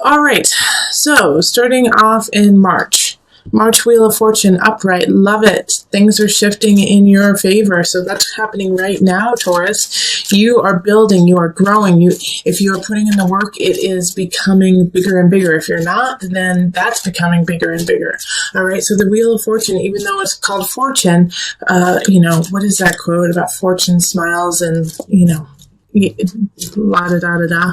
All right, so starting off in March. March Wheel of Fortune upright. Love it. Things are shifting in your favor. So that's happening right now, Taurus. You are building, you are growing. If you are putting in the work, it is becoming bigger and bigger. If you're not, then that's becoming bigger and bigger. All right. So the Wheel of Fortune, even though it's called fortune, what is that quote about fortune smiles and, la da da da da.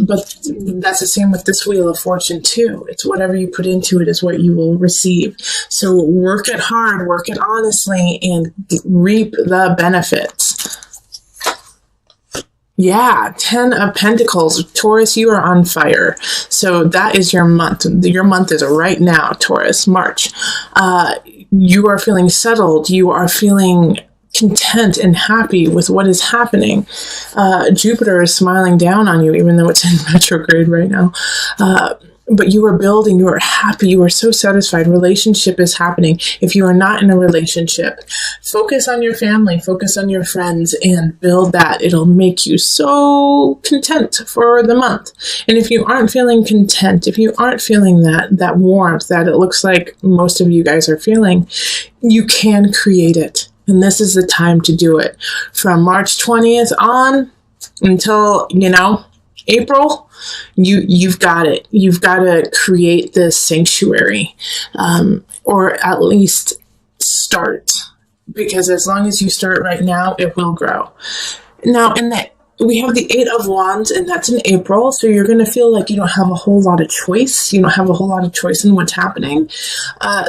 But that's the same with this Wheel of Fortune too. It's whatever you put into it is what you will receive. So work it hard, work it honestly, and reap the benefits. Yeah, 10 of Pentacles. Taurus, you are on fire. So that is your month. Your month is right now, Taurus, March. You are feeling settled. You are feeling content and happy with what is happening. Jupiter is smiling down on you, even though it's in retrograde right now. But you are building, you are happy, you are so satisfied. Relationship is happening. If you are not in a relationship, focus on your family, focus on your friends, and build that. It'll make you so content for the month. And if you aren't feeling content, if you aren't feeling that warmth that it looks like most of you guys are feeling, you can create it. And this is the time to do it. From March 20th on until, April, you've got it. You've got to create this sanctuary, or at least start. Because as long as you start right now, it will grow. Now, we have the 8 of Wands, and that's in April. So you're going to feel like you don't have a whole lot of choice. You don't have a whole lot of choice in what's happening.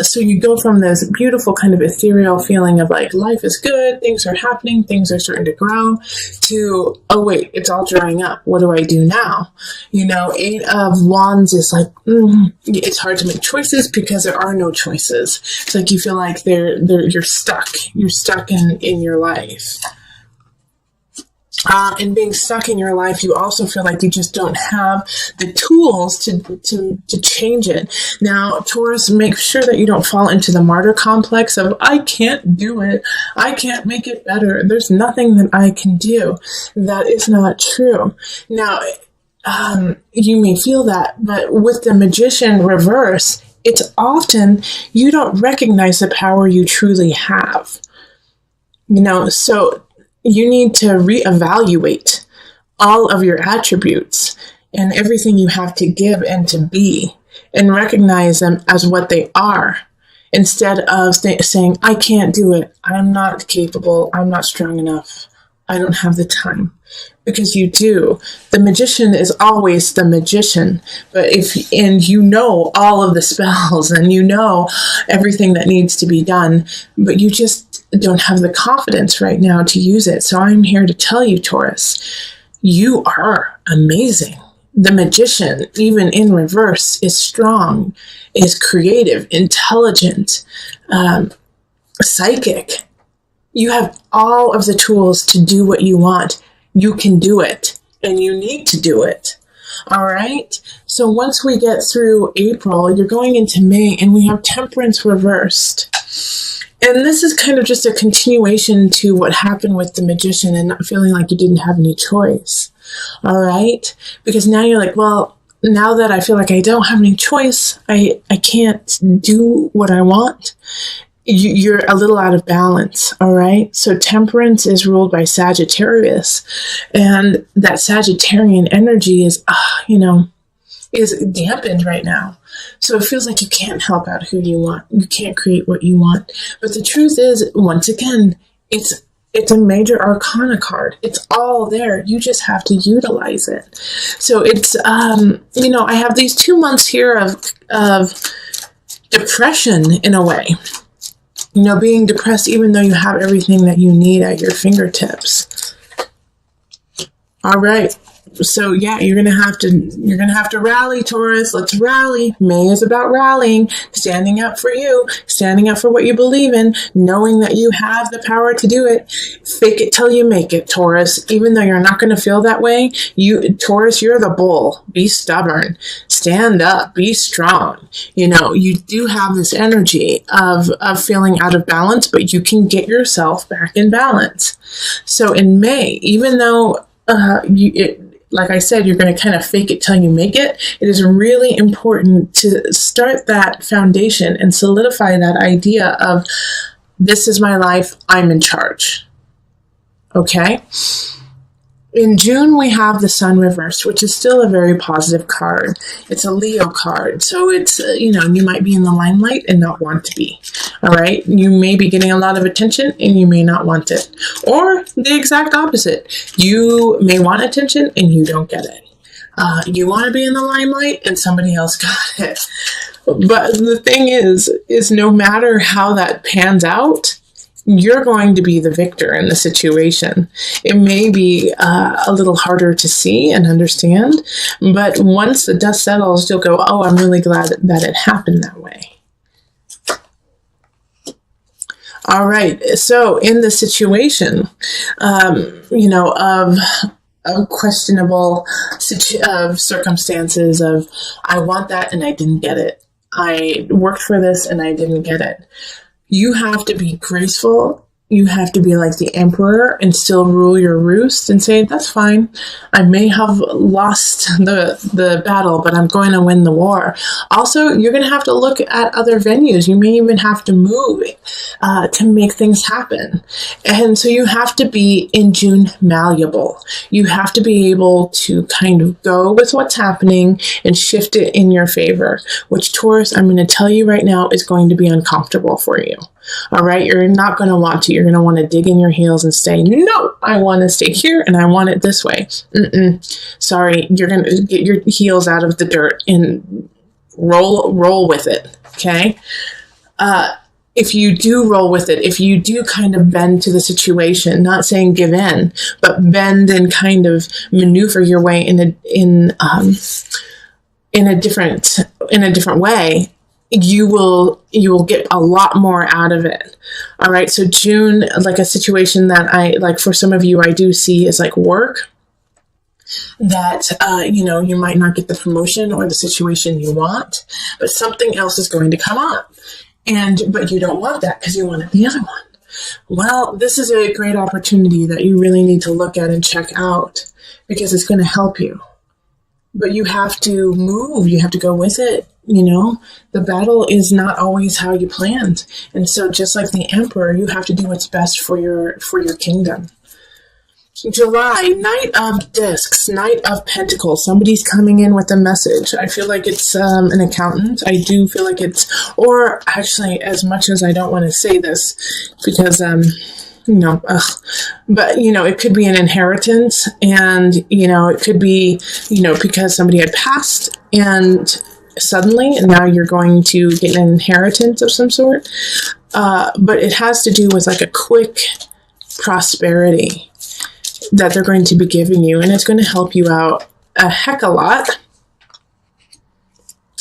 So you go from this beautiful kind of ethereal feeling of like, life is good, things are happening, things are starting to grow, to, oh wait, it's all drying up. What do I do now? 8 of Wands is like, it's hard to make choices because there are no choices. It's like you feel like you're stuck. You're stuck in your life. And being stuck in your life, you also feel like you just don't have the tools to change it. Now, Taurus, make sure that you don't fall into the martyr complex of, I can't do it. I can't make it better. There's nothing that I can do. That is not true. Now, you may feel that, but with the Magician reverse, it's often you don't recognize the power you truly have. So you need to reevaluate all of your attributes and everything you have to give and to be, and recognize them as what they are, instead of saying, I can't do it. I'm not capable. I'm not strong enough. I don't have the time. Because you do. The magician is always the magician. And you know all of the spells and you know everything that needs to be done, but you just don't have the confidence right now to use it. So I'm here to tell you, Taurus, you are amazing. The magician, even in reverse, is strong, is creative, intelligent, psychic. You have all of the tools to do what you want. You can do it, and you need to do it. All right? So once we get through April, you're going into May, and we have Temperance reversed. And this is kind of just a continuation to what happened with the Magician and not feeling like you didn't have any choice. All right? Because now you're like, well, now that I feel like I don't have any choice, I can't do what I want. You're a little out of balance, all right? So Temperance is ruled by Sagittarius, and that Sagittarian energy is dampened right now. So it feels like you can't help out who you want. You can't create what you want. But the truth is, once again, it's a major arcana card. It's all there. You just have to utilize it. So it's, I have these 2 months here of depression in a way. Being depressed even though you have everything that you need at your fingertips. All right. So yeah, you're gonna have to rally, Taurus. Let's rally. May is about rallying, standing up for you, standing up for what you believe in, knowing that you have the power to do it. Fake it till you make it, Taurus. Even though you're not gonna feel that way, Taurus, you're the bull. Be stubborn. Stand up. Be strong. You do have this energy of feeling out of balance, but you can get yourself back in balance. So in May, even though like I said, you're going to kind of fake it till you make it. It is really important to start that foundation and solidify that idea of, this is my life, I'm in charge. Okay? In June, we have the Sun reversed, which is still a very positive card. It's a Leo card, so it's, you might be in the limelight and not want to be. All right? You may be getting a lot of attention and you may not want it. Or the exact opposite. You may want attention and you don't get it. You want to be in the limelight and somebody else got it. But the thing is no matter how that pans out, you're going to be the victor in the situation. It may be a little harder to see and understand, but once the dust settles, you'll go, oh, I'm really glad that it happened that way. All right. So in the situation, of questionable circumstances of, I want that and I didn't get it. I worked for this and I didn't get it. You have to be graceful. You have to be like the emperor and still rule your roost and say, that's fine. I may have lost the battle, but I'm going to win the war. Also, you're going to have to look at other venues. You may even have to move to make things happen. And so you have to be, in June, malleable. You have to be able to kind of go with what's happening and shift it in your favor, which, Taurus, I'm going to tell you right now, is going to be uncomfortable for you. All right, you're not going to want to. You're going to want to dig in your heels and say, no, I want to stay here and I want it this way. Sorry, you're going to get your heels out of the dirt and roll with it, okay? If you do roll with it, if you do kind of bend to the situation, not saying give in, but bend and kind of maneuver your way in a different way, you will get a lot more out of it. All right. So June, like a situation that like for some of you, I do see is like work that, you might not get the promotion or the situation you want, but something else is going to come up but you don't want that because you wanted the other one. Well, this is a great opportunity that you really need to look at and check out because it's going to help you. But you have to move. You have to go with it. The battle is not always how you planned. And so just like the emperor, you have to do what's best for your kingdom. July, Knight of Discs, Knight of Pentacles. Somebody's coming in with a message. I feel like it's an accountant. I do feel like or actually, as much as I don't want to say this because, but, it could be an inheritance and, it could be, because somebody had passed and suddenly, and now you're going to get an inheritance of some sort. But it has to do with like a quick prosperity that they're going to be giving you, and it's going to help you out a heck of a lot.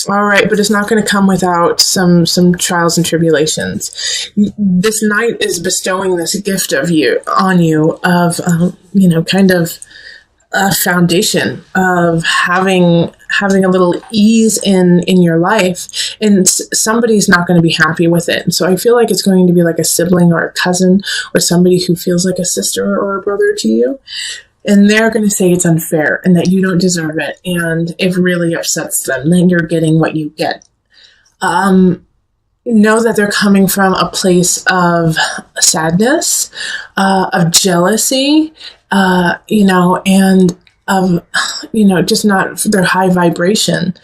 All right, but it's not going to come without some trials and tribulations. This knight is bestowing this gift on you of, kind of a foundation of having a little ease in your life, and somebody's not going to be happy with it. So I feel like it's going to be like a sibling or a cousin or somebody who feels like a sister or a brother to you. And they're going to say it's unfair and that you don't deserve it. And it really upsets them. Then you're getting what you get. Know that they're coming from a place of sadness, of jealousy, and of, just not their high vibration.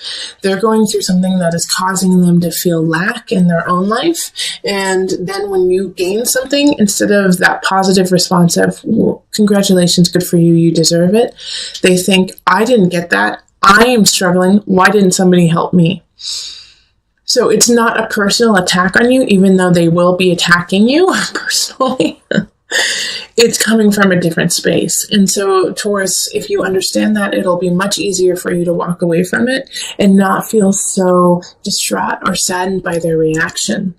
They're going through something that is causing them to feel lack in their own life. And then when you gain something, instead of that positive response of, well, congratulations, good for you, you deserve it, they think, I didn't get that. I am struggling. Why didn't somebody help me? So it's not a personal attack on you, even though they will be attacking you personally. It's coming from a different space. And so, Taurus, if you understand that, it'll be much easier for you to walk away from it and not feel so distraught or saddened by their reaction.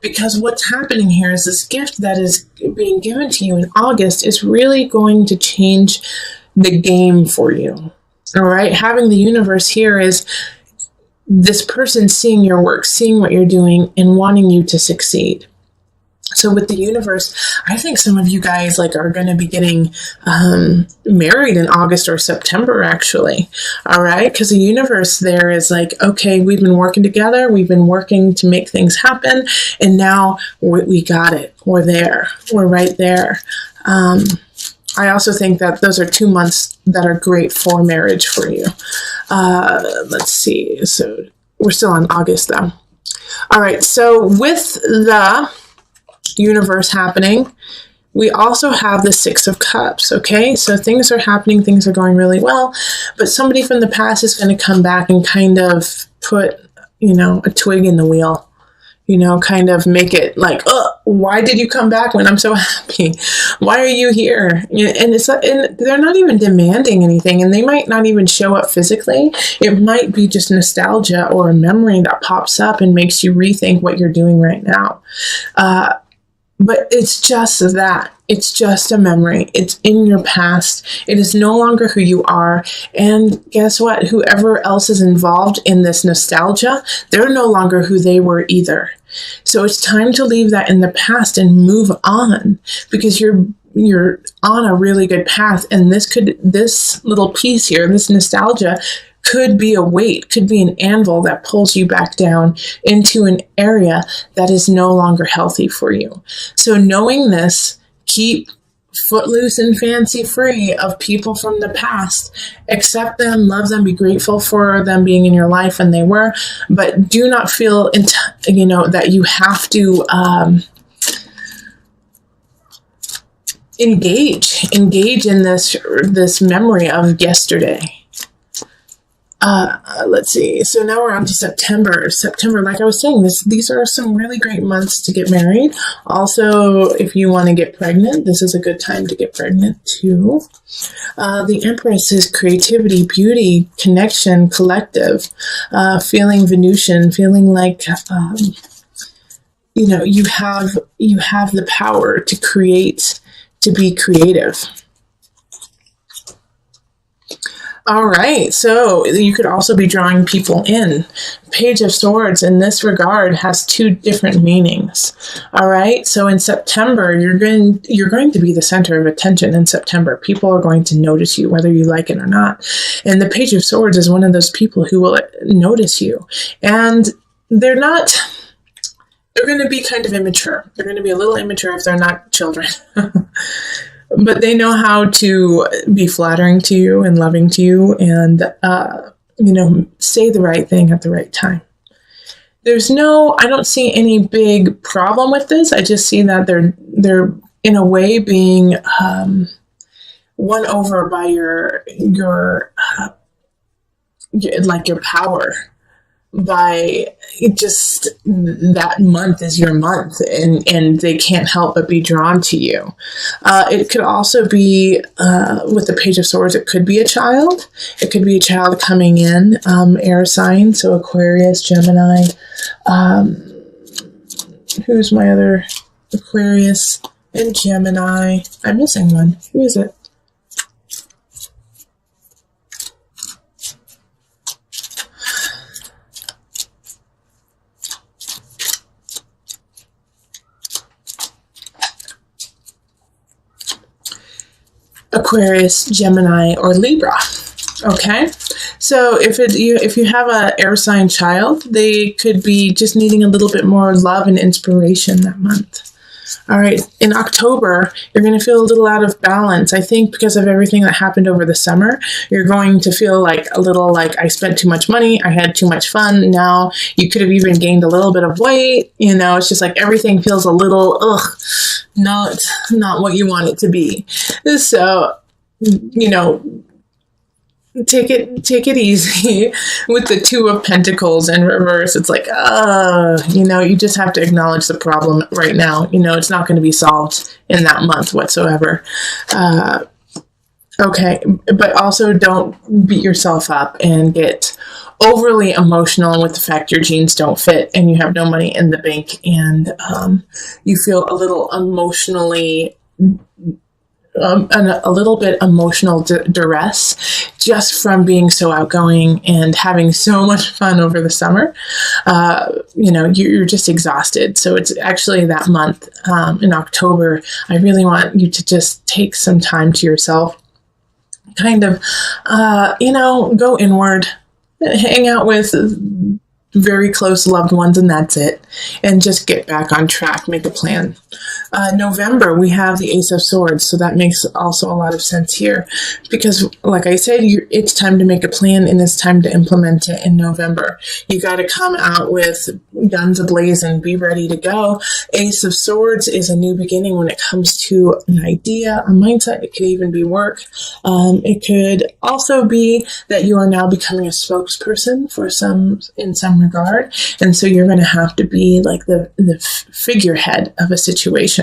Because what's happening here is this gift that is being given to you in August is really going to change the game for you. All right? Having the universe here is this person seeing your work, seeing what you're doing, and wanting you to succeed. So with the universe, I think some of you guys like are going to be getting married in August or September, actually. All right. Because the universe there is like, okay, we've been working together. We've been working to make things happen. And now we got it. We're there. We're right there. I also think that those are 2 months that are great for marriage for you. Let's see. So we're still on August though. All right. So with the universe happening, we also have the Six of Cups. Okay, so things are happening, things are going really well, but somebody from the past is going to come back and kind of put, a twig in the wheel, kind of make it like, oh, why did you come back when I'm so happy? Why are you here? And they're not even demanding anything, and they might not even show up physically. It might be just nostalgia or a memory that pops up and makes you rethink what you're doing right now. But it's just that. It's just a memory. It's in your past. It is no longer who you are. And guess what? Whoever else is involved in this nostalgia, they're no longer who they were either. So it's time to leave that in the past and move on, because you're on a really good path. And this little piece here, this nostalgia, could be a weight, could be an anvil that pulls you back down into an area that is no longer healthy for you. So knowing this, keep footloose and fancy free of people from the past. Accept them, love them, be grateful for them being in your life, and they were, but do not feel, that you have to engage in this memory of yesterday. Let's see. So now we're on to September. September, like I was saying, these are some really great months to get married. Also, if you want to get pregnant, this is a good time to get pregnant too. The Empress is creativity, beauty, connection, collective, feeling Venusian, feeling like, you have the power to create, to be creative. All right, so you could also be drawing people in. Page of Swords in this regard has 2 different meanings. All right, so in September, you're going to be the center of attention in September. People are going to notice you, whether you like it or not. And the Page of Swords is one of those people who will notice you. And they're going to be kind of immature. They're going to be a little immature if they're not children. But they know how to be flattering to you and loving to you and, say the right thing at the right time. I don't see any big problem with this. I just see that they're in a way being won over by your power. By just that month is your month, and they can't help but be drawn to you. It could also be with the Page of Swords, it could be a child. It could be a child coming in, air sign, so Aquarius, Gemini. Who's my other Aquarius and Gemini? I'm missing one. Who is it? Aquarius, Gemini, or Libra. Okay, so if you have an air sign child, they could be just needing a little bit more love and inspiration that month. All right, in October, you're going to feel a little out of balance. I think because of everything that happened over the summer, you're going to feel like a little like I spent too much money, I had too much fun. Now you could have even gained a little bit of weight. It's just like everything feels a little, not what you want it to be. So, take it easy with the 2 of Pentacles in reverse. It's like, you just have to acknowledge the problem right now. It's not going to be solved in that month whatsoever. Okay, but also don't beat yourself up and get overly emotional with the fact your jeans don't fit and you have no money in the bank and you feel a little emotionally a little bit emotional duress just from being so outgoing and having so much fun over the summer. You're just exhausted. So it's actually that month in October, I really want you to just take some time to yourself, kind of, go inward, hang out with very close loved ones, and that's it. And just get back on track, make a plan. November, we have the Ace of Swords, so that makes also a lot of sense here. Because, like I said, it's time to make a plan, and it's time to implement it in November. You got to come out with guns ablazing, be ready to go. Ace of Swords is a new beginning when it comes to an idea, a mindset. It could even be work. It could also be that you are now becoming a spokesperson for in some regard, and so you're going to have to be like the figurehead of a situation.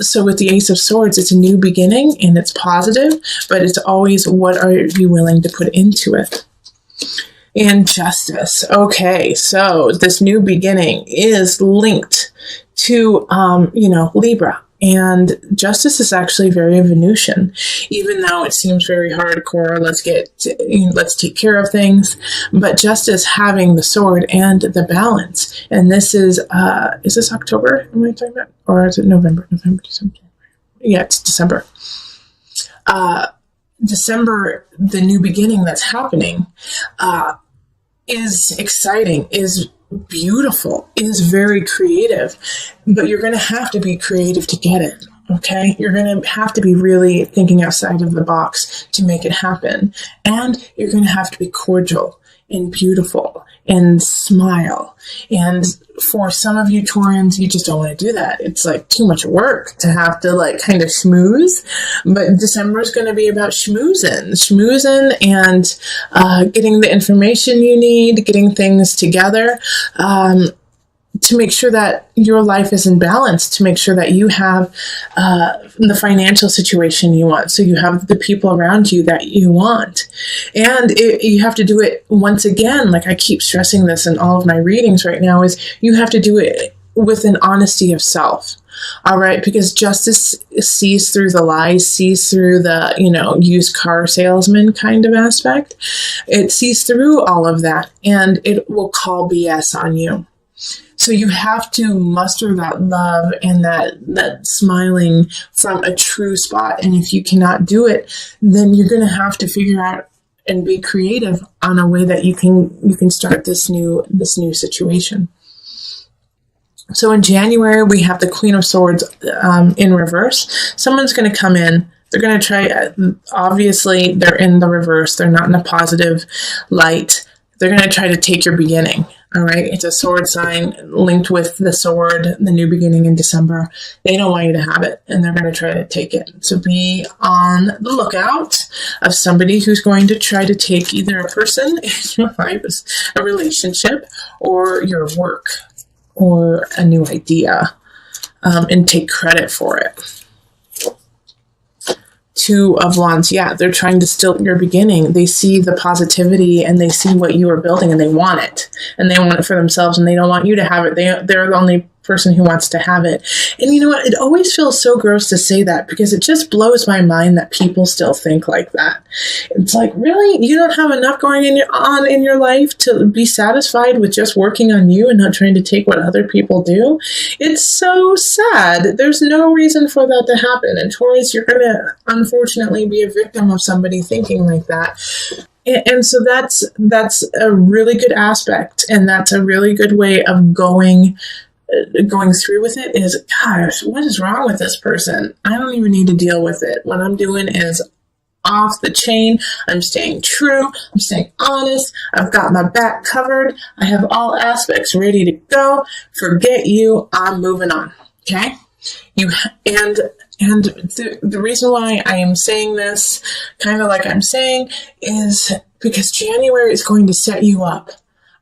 So with the Ace of Swords, it's a new beginning and it's positive, but it's always, what are you willing to put into it? And Justice. Okay, so this new beginning is linked to, Libra. And Justice is actually very Venusian, even though it seems very hardcore. Let's take care of things. But Justice having the sword and the balance. And this is this October? Am I talking about? Or is it November? November, December. Yeah, it's December. December, the new beginning that's happening, is exciting, is beautiful, is very creative, but you're going to have to be creative to get it. Okay, you're going to have to be really thinking outside of the box to make it happen, and you're going to have to be cordial and beautiful and smile. And for some of you Taurans, you just don't want to do that. It's like too much work to have to kind of schmooze. But December is going to be about schmoozing and getting the information you need, getting things together, to make sure that your life is in balance, to make sure that you have the financial situation you want, so you have the people around you that you want. And you have to do it, once again, like I keep stressing this in all of my readings right now, is you have to do it with an honesty of self. All right, because Justice sees through the lies, sees through the, used car salesman kind of aspect. It sees through all of that, and it will call BS on you. So you have to muster that love and that smiling from a true spot. And if you cannot do it, then you're going to have to figure out and be creative on a way that you can start this new situation. So in January, we have the Queen of Swords in reverse. Someone's going to come in. They're going to try, obviously, they're in the reverse. They're not in a positive light. They're going to try to take your beginning. All right. It's a sword sign linked with the sword, the new beginning in December. They don't want you to have it, and they're going to try to take it. So be on the lookout of somebody who's going to try to take either a person in your life, a relationship, or your work, or a new idea, and take credit for it. Two of Wands, yeah, they're trying to still your beginning. They see the positivity and they see what you are building, and they want it. And they want it for themselves, and they don't want you to have it. They're the only person who wants to have it. And you know what? It always feels so gross to say that, because it just blows my mind that people still think like that. It's like, really? You don't have enough going on in your life to be satisfied with just working on you and not trying to take what other people do? It's so sad. There's no reason for that to happen. And Taurus, you're going to unfortunately be a victim of somebody thinking like that. And so that's a really good aspect, and that's a really good way of going through with it. Is, gosh, what is wrong with this person? I don't even need to deal with it. What I'm doing is off the chain. I'm staying true. I'm staying honest. I've got my back covered. I have all aspects ready to go. Forget you. I'm moving on. Okay? And the reason why I am saying this, kind of like I'm saying, is because January is going to set you up.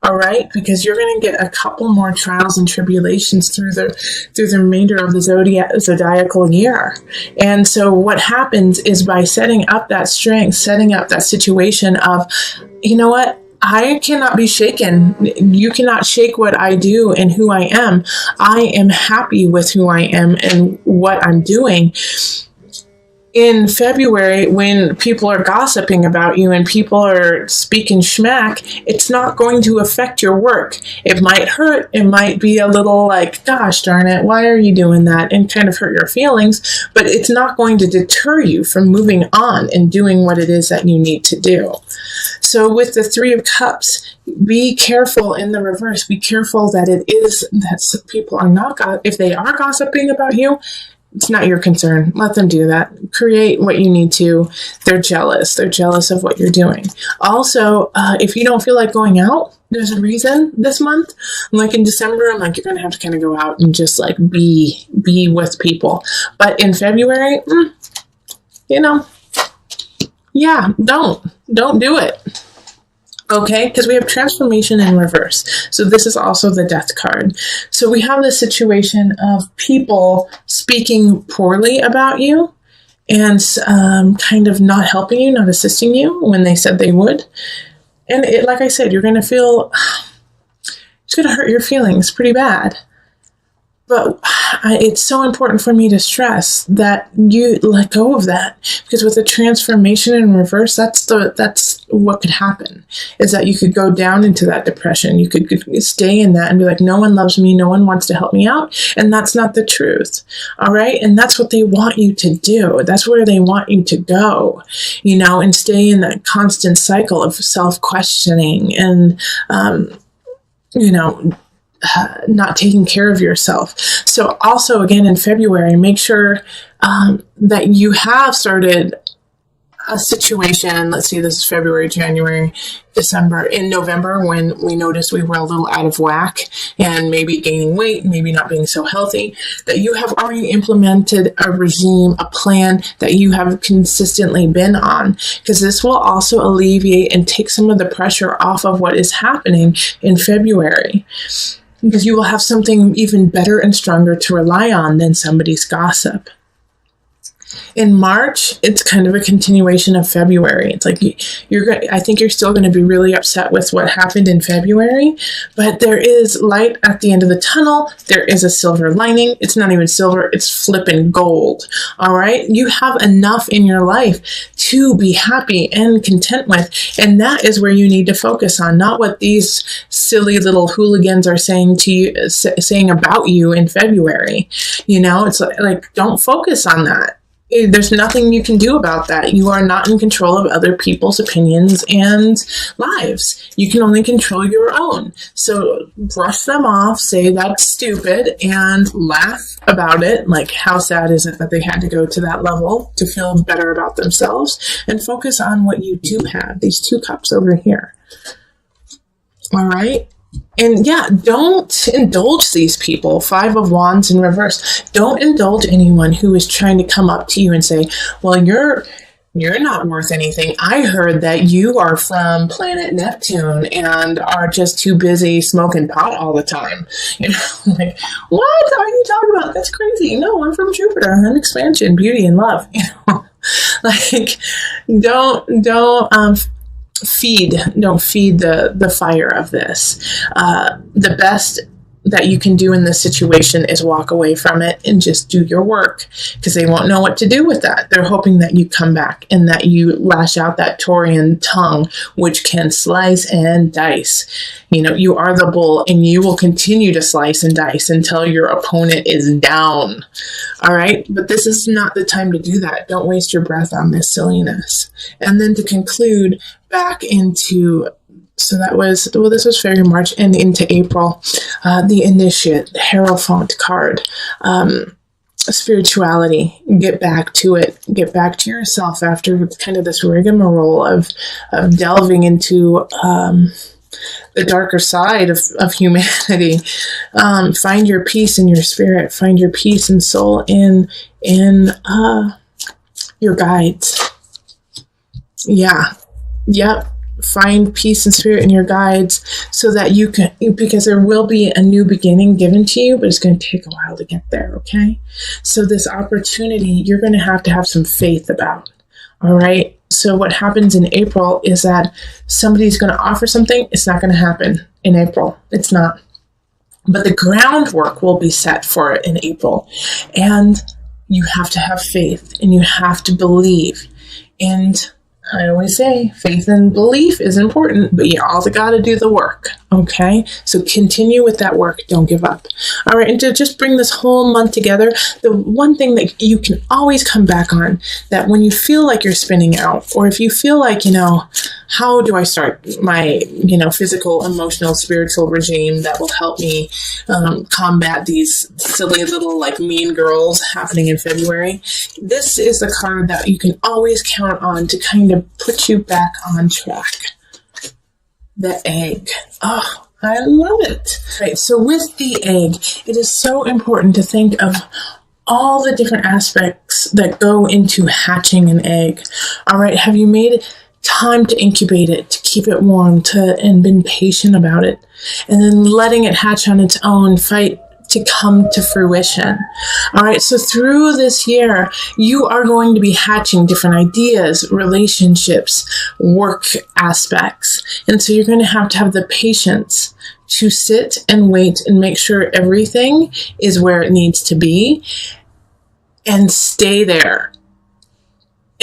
All right, because you're going to get a couple more trials and tribulations through the remainder of the zodiacal year. And so what happens is, by setting up that strength, setting up that situation of, you know what, I cannot be shaken. You cannot shake what I do and who I am. I am happy with who I am and what I'm doing. In February, when people are gossiping about you and people are speaking schmack, it's not going to affect your work. It might hurt. It might be a little like, gosh darn it, why are you doing that? And kind of hurt your feelings, but it's not going to deter you from moving on and doing what it is that you need to do. So with the Three of Cups, be careful in the reverse. Be careful that it is that people are not, if they are gossiping about you, it's not your concern. Let them do that. Create what you need to. They're jealous. They're jealous of what you're doing. Also, if you don't feel like going out, there's a reason this month. Like in December, I'm like, you're going to have to kind of go out and just like be with people. But in February, yeah, don't do it. Okay, because we have transformation in reverse. So this is also the death card. So we have this situation of people speaking poorly about you and kind of not helping you, not assisting you when they said they would. And like I said, you're going to feel, it's going to hurt your feelings pretty bad. But it's so important for me to stress that you let go of that, because with the transformation in reverse, that's what could happen, is that you could go down into that depression. You could stay in that and be like, no one loves me. No one wants to help me out. And that's not the truth. All right. And that's what they want you to do. That's where they want you to go, and stay in that constant cycle of self-questioning and, not taking care of yourself. So also, again, in February, make sure that you have started a situation. Let's see, this is February, January, December. In November, when we noticed we were a little out of whack and maybe gaining weight, maybe not being so healthy, that you have already implemented a regime, a plan that you have consistently been on, because this will also alleviate and take some of the pressure off of what is happening in February. Because you will have something even better and stronger to rely on than somebody's gossip. In March, it's kind of a continuation of February. It's like I think you're still going to be really upset with what happened in February, but there is light at the end of the tunnel. There is a silver lining. It's not even silver, it's flipping gold. All right. You have enough in your life to be happy and content with. And that is where you need to focus on, not what these silly little hooligans are saying to you, saying about you in February. It's like, don't focus on that. There's nothing you can do about that. You are not in control of other people's opinions and lives. You can only control your own. So brush them off, say that's stupid, and laugh about it. Like, how sad is it that they had to go to that level to feel better about themselves? And focus on what you do have, these 2 cups over here. All right? And yeah, don't indulge these people. 5 of Wands in reverse. Don't indulge anyone who is trying to come up to you and say, well, you're not worth anything. I heard that you are from planet Neptune and are just too busy smoking pot all the time. Like, what are you talking about? That's crazy. No, I'm from Jupiter. I'm expansion, beauty, and love. Like, don't feed the fire of this. The best that you can do in this situation is walk away from it and just do your work, because they won't know what to do with that. They're hoping that you come back and that you lash out that Taurian tongue, which can slice and dice. You are the bull, and you will continue to slice and dice until your opponent is down. All right. But this is not the time to do that. Don't waste your breath on this silliness. And then to conclude, back into, so that was, this was February, March, and into April, the Initiate, the Hierophant card, spirituality, get back to it, get back to yourself after kind of this rigmarole of delving into the darker side of humanity. Find your peace in your spirit, find your peace and soul in your guides. Yeah. Yep. Find peace and spirit in your guides so that you can, because there will be a new beginning given to you, but it's going to take a while to get there. Okay. So this opportunity, you're going to have some faith about. All right. So what happens in April is that somebody's going to offer something. It's not going to happen in April. It's not. But the groundwork will be set for it in April. And you have to have faith and you have to believe. And I always say faith and belief is important, but you also got to do the work. Okay, so continue with that work. Don't give up. All right, and to just bring this whole month together, the one thing that you can always come back on, that when you feel like you're spinning out, or if you feel like, how do I start my, physical, emotional, spiritual regime that will help me combat these silly little mean girls happening in February? This is the card that you can always count on to kind of put you back on track. The egg. Oh, I love it. Right, so with the egg, it is so important to think of all the different aspects that go into hatching an egg. All right, have you made time to incubate it, to keep it warm, and been patient about it, and then letting it hatch on its own, fight to come to fruition? All right, so through this year, you are going to be hatching different ideas, relationships, work aspects. And so you're going to have the patience to sit and wait and make sure everything is where it needs to be and stay there.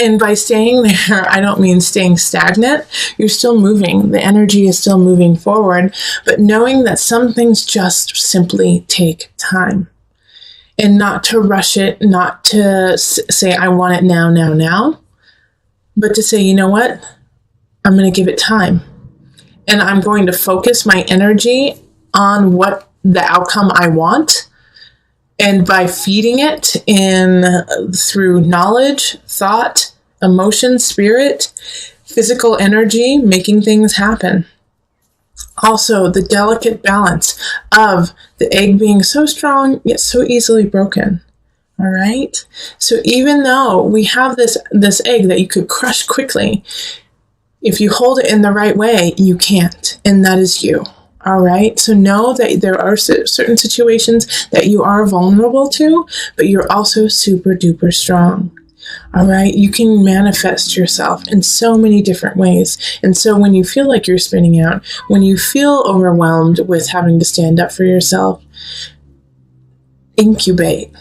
And by staying there, I don't mean staying stagnant. You're still moving. The energy is still moving forward, but knowing that some things just simply take time. And not to rush it, not to say, I want it now, but to say, you know what? I'm going to give it time. And I'm going to focus my energy on what the outcome I want. And by feeding it through knowledge, thought, emotion, spirit, physical energy, making things happen. Also, the delicate balance of the egg being so strong, yet so easily broken. All right? So even though we have this egg that you could crush quickly, if you hold it in the right way, you can't. And that is you. All right. So know that there are certain situations that you are vulnerable to, but you're also super duper strong. All right. You can manifest yourself in so many different ways. And so when you feel like you're spinning out, when you feel overwhelmed with having to stand up for yourself, incubate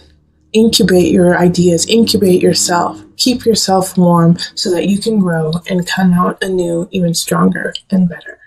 your ideas, incubate yourself, keep yourself warm so that you can grow and come out anew, even stronger and better.